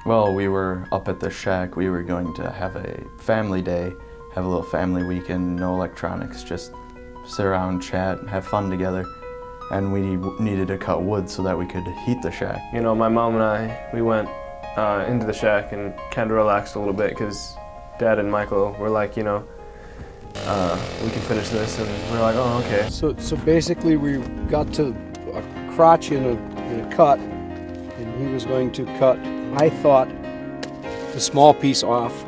Well, we were up at the shack. We were going to have a family day, have a little family weekend, no electronics, just sit around, chat, have fun together. And we needed to cut wood so that we could heat the shack. You know, my mom and I, we went into the shack and kind of relaxed a little bit because Dad and Michael were like, you know, we can finish this, and we're like, oh, okay. So basically we got to a crotch in a cut, and he was going to cut, I thought, the small piece off,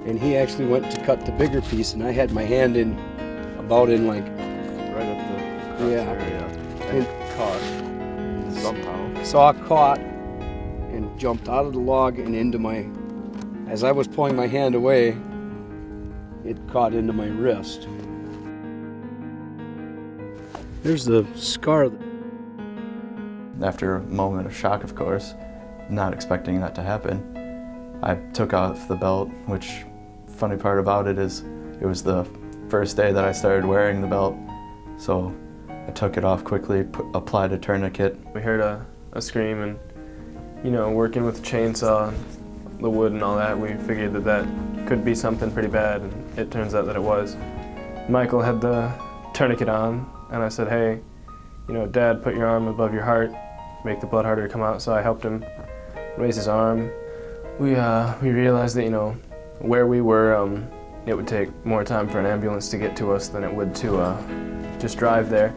and he actually went to cut the bigger piece, and I had my hand about in like... Right up the crotch area. And caught somehow. Saw caught and jumped out of the log and into my... As I was pulling my hand away, it caught into my wrist. There's the scar. After a moment of shock, of course, not expecting that to happen, I took off the belt, which, funny part about it is, it was the first day that I started wearing the belt, so I took it off quickly, applied a tourniquet. We heard a scream, and, you know, working with the chainsaw, the wood and all that, we figured that could be something pretty bad, and it turns out that it was. Michael had the tourniquet on, and I said, hey, you know, Dad, put your arm above your heart, make the blood harder to come out, so I helped him raise his arm. We realized that, you know, where we were, it would take more time for an ambulance to get to us than it would to just drive there.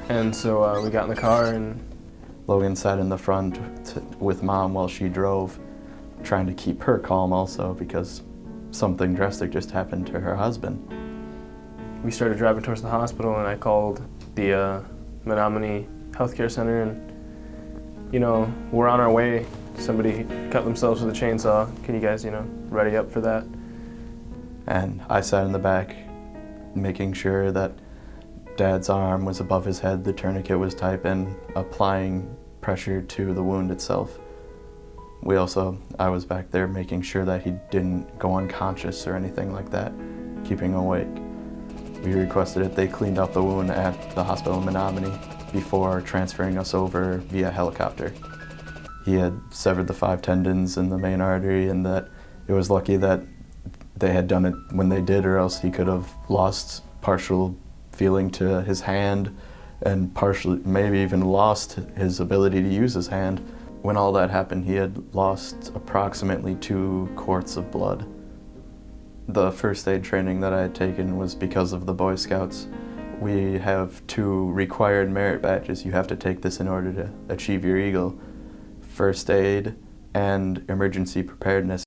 And so we got in the car, and Logan sat in the front with Mom while she drove, trying to keep her calm also because something drastic just happened to her husband. We started driving towards the hospital, and I called the Menominee Healthcare Center, and, you know, we're on our way. Somebody cut themselves with a chainsaw. Can you guys, you know, ready up for that? And I sat in the back, making sure that Dad's arm was above his head, the tourniquet was tight, and applying pressure to the wound itself. I was back there making sure that he didn't go unconscious or anything like that, keeping awake. We requested it. They cleaned up the wound at the hospital in Menominee before transferring us over via helicopter. He had severed the 5 tendons in the main artery, and that it was lucky that they had done it when they did, or else he could have lost partial feeling to his hand and partially maybe even lost his ability to use his hand. When all that happened, he had lost approximately 2 quarts of blood. The first aid training that I had taken was because of the Boy Scouts. We have 2 required merit badges. You have to take this in order to achieve your Eagle: first aid and emergency preparedness.